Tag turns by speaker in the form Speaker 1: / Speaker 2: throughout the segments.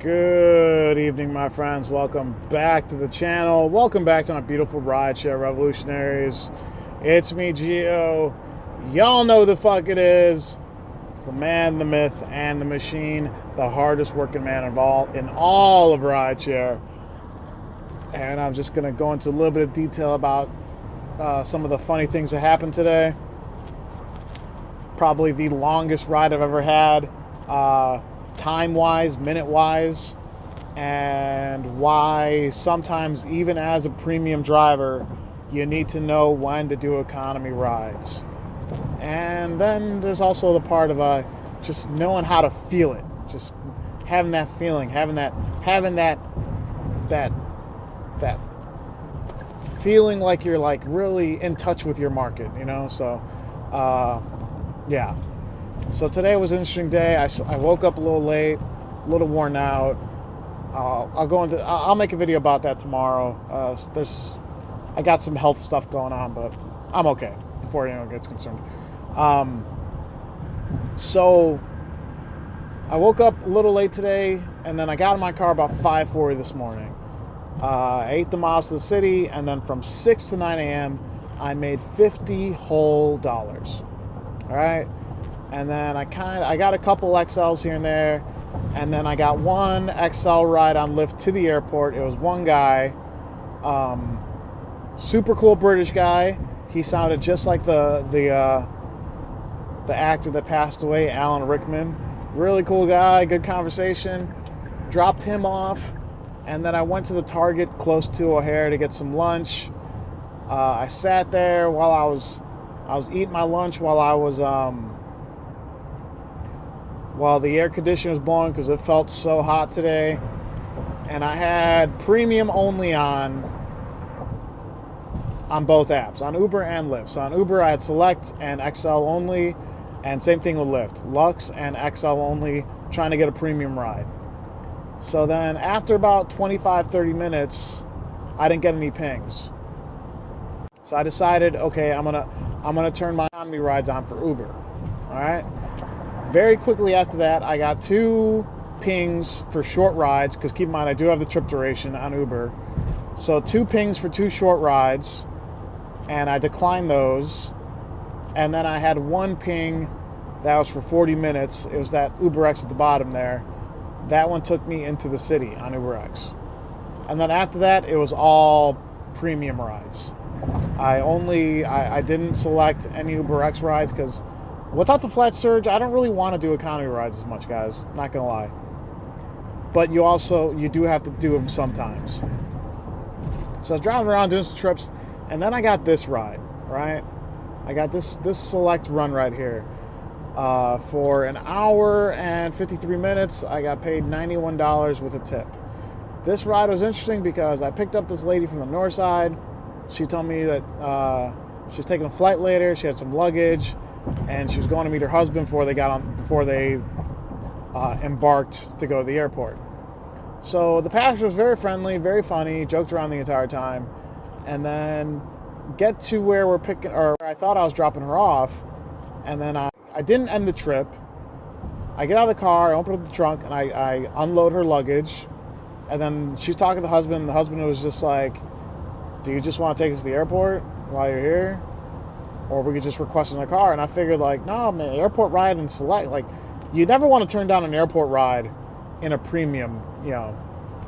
Speaker 1: Good evening, my friends. Welcome back to the channel. Welcome back to my beautiful rideshare revolutionaries. It's me, Gio. Y'all know who the fuck it is. The man, the myth, and the machine. The hardest working man of all of rideshare. And I'm just going to go into a little bit of detail about some of the funny things that happened today. Probably the longest ride I've ever had. Time-wise, minute-wise, and why sometimes even as a premium driver you need to know when to do economy rides. And then there's also the part of just knowing how to feel it, just having that feeling, having that feeling like you're like really in touch with your market, you know. So yeah. So today was an interesting day. I woke up a little late, a little worn out. I'll make a video about that tomorrow. I got some health stuff going on, but I'm okay before anyone gets concerned. So I woke up a little late today, and then I got in my car about 5:40 this morning. I ate the miles to the city, and then from 6 to 9 a.m. I made $50 whole. All right. And then I got a couple XLs here and there, and then I got one XL ride on Lyft to the airport. It was one guy, super cool British guy. He sounded just like the actor that passed away, Alan Rickman. Really cool guy, good conversation. Dropped him off, and then I went to the Target close to O'Hare to get some lunch. I sat there while I was eating my lunch while the air conditioner was blowing because it felt so hot today. And I had premium only on both apps, on Uber and Lyft. So on Uber I had Select and XL only, and same thing with Lyft, Lux and XL only, trying to get a premium ride. So then after about 25-30 minutes, I didn't get any pings. So I decided, okay, I'm gonna turn my economy rides on for Uber. All right. Very quickly after that, I got 2 pings for short rides, because keep in mind, I do have the trip duration on Uber. So 2 pings for 2 short rides, and I declined those. And then I had 1 ping that was for 40 minutes. It was that UberX at the bottom there. That one took me into the city on UberX. And then after that, it was all premium rides. I didn't select any UberX rides because without the flat surge, I don't really want to do economy rides as much, guys. Not gonna lie. But you do have to do them sometimes. So I was driving around doing some trips, and then I got this ride, right? I got this select run right here. For an hour and 53 minutes, I got paid $91 with a tip. This ride was interesting because I picked up this lady from the north side. She told me that she was taking a flight later. She had some luggage, and she was going to meet her husband before they embarked to go to the airport. So the passenger was very friendly, very funny, joked around the entire time, and then get to where I thought I was dropping her off, and then I didn't end the trip. I get out of the car, I open up the trunk, and I unload her luggage, and then she's talking to the husband, and the husband was just like, "Do you just want to take us to the airport while you're here? Or we could just request in the car?" And I figured, like, no, man, airport ride and Select, like, you never want to turn down an airport ride in a premium, you know,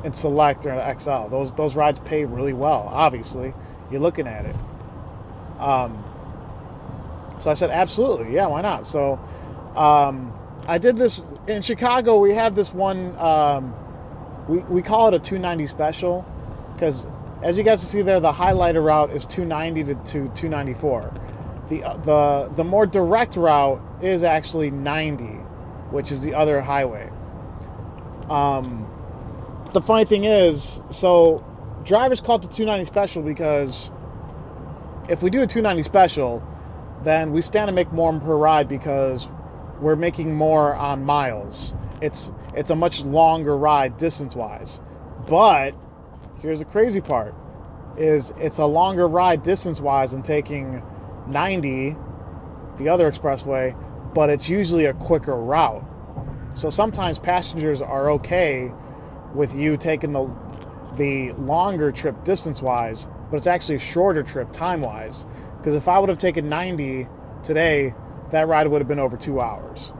Speaker 1: in Select or an XL. Those rides pay really well, obviously. You're looking at it. So I said, absolutely, yeah, why not? So I did this in Chicago. We have this one, we call it a 290 special, because as you guys can see there, the highlighter route is 290 to 294. The more direct route is actually 90, which is the other highway. The funny thing is, so drivers call it the 290 special because if we do a 290 special, then we stand to make more per ride because we're making more on miles. It's a much longer ride distance-wise. But here's the crazy part, is it's a longer ride distance-wise than taking 90, the other expressway, but it's usually a quicker route. So sometimes passengers are okay with you taking the longer trip distance-wise, but it's actually a shorter trip time-wise. Because if I would have taken 90 today, that ride would have been over 2 hours.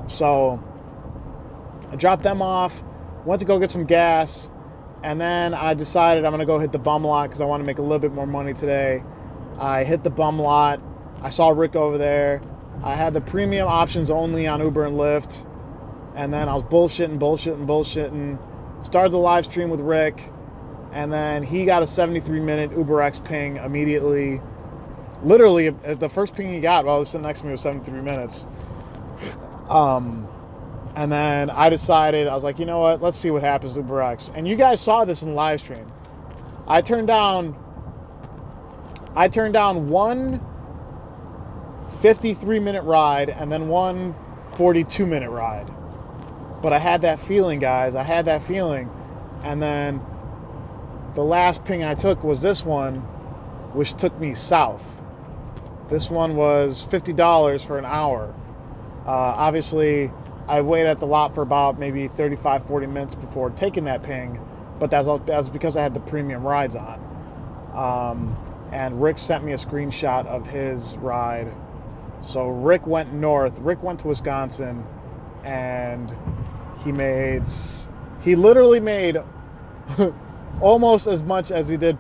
Speaker 1: So I dropped them off, went to go get some gas, and then I decided I'm going to go hit the bum lot because I want to make a little bit more money today. I hit the bum lot. I saw Rick over there. I had the premium options only on Uber and Lyft. And then I was bullshitting. Started the live stream with Rick. And then he got a 73-minute UberX ping immediately. Literally, the first ping he got while he was sitting next to me was 73 minutes. And then I decided, I was like, you know what? Let's see what happens with UberX. And you guys saw this in the live stream. I turned down one 53-minute ride and then one 42-minute ride. But I had that feeling, guys. I had that feeling. And then the last ping I took was this one, which took me south. This one was $50 for an hour. Obviously, I waited at the lot for about maybe 35, 40 minutes before taking that ping, but that's because I had the premium rides on. And Rick sent me a screenshot of his ride. So Rick went north. Rick went to Wisconsin, and he literally made almost as much as he did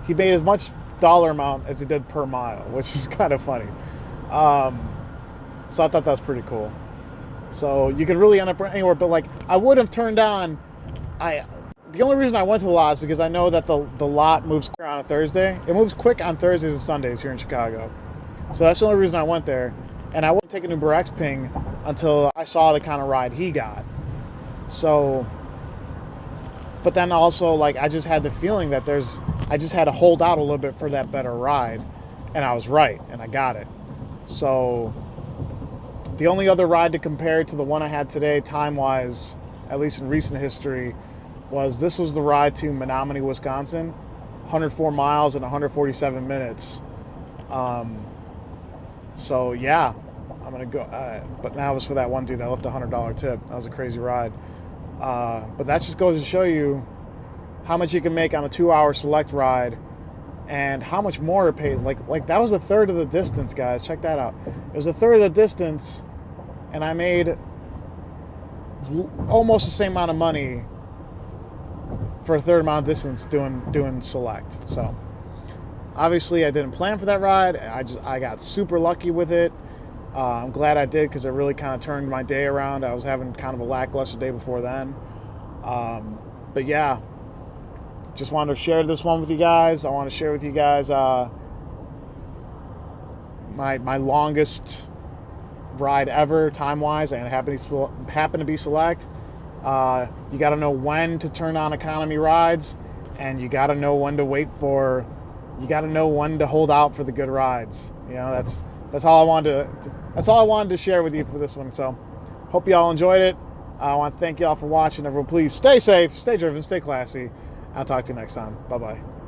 Speaker 1: he made as much dollar amount as he did per mile, which is kind of funny. So I thought that was pretty cool. So you can really end up anywhere, but I would have turned on. The only reason I went to the lot is because I know that the lot moves quick on a Thursday. It moves quick on Thursdays and Sundays here in Chicago. So that's the only reason I went there. And I wouldn't take an UberX ping until I saw the kind of ride he got. So, but then also I just had the feeling that I just had to hold out a little bit for that better ride. And I was right, and I got it. So the only other ride to compare to the one I had today, time-wise, at least in recent history, was the ride to Menominee, Wisconsin, 104 miles and 147 minutes. So yeah, I'm gonna go. But that was for that one dude that left a $100 tip. That was a crazy ride. But that just goes to show you how much you can make on a 2-hour select ride, and how much more it pays. Like that was a third of the distance, guys. Check that out. It was a third of the distance, and I made almost the same amount of money for a third amount of distance doing select. So obviously I didn't plan for that ride. I got super lucky with it. I'm glad I did, because it really kind of turned my day around. I was having kind of a lackluster day before then. But yeah, just wanted to share this one with you guys. I want to share with you guys my longest ride ever time-wise, and it happened to be select. You got to know when to turn on economy rides, and you got to know when to you got to know when to hold out for the good rides. You know, that's all I wanted to share with you for this one. So hope you all enjoyed it. I want to thank you all for watching. Everyone, please stay safe, stay driven, stay classy. I'll talk to you next time. Bye-bye.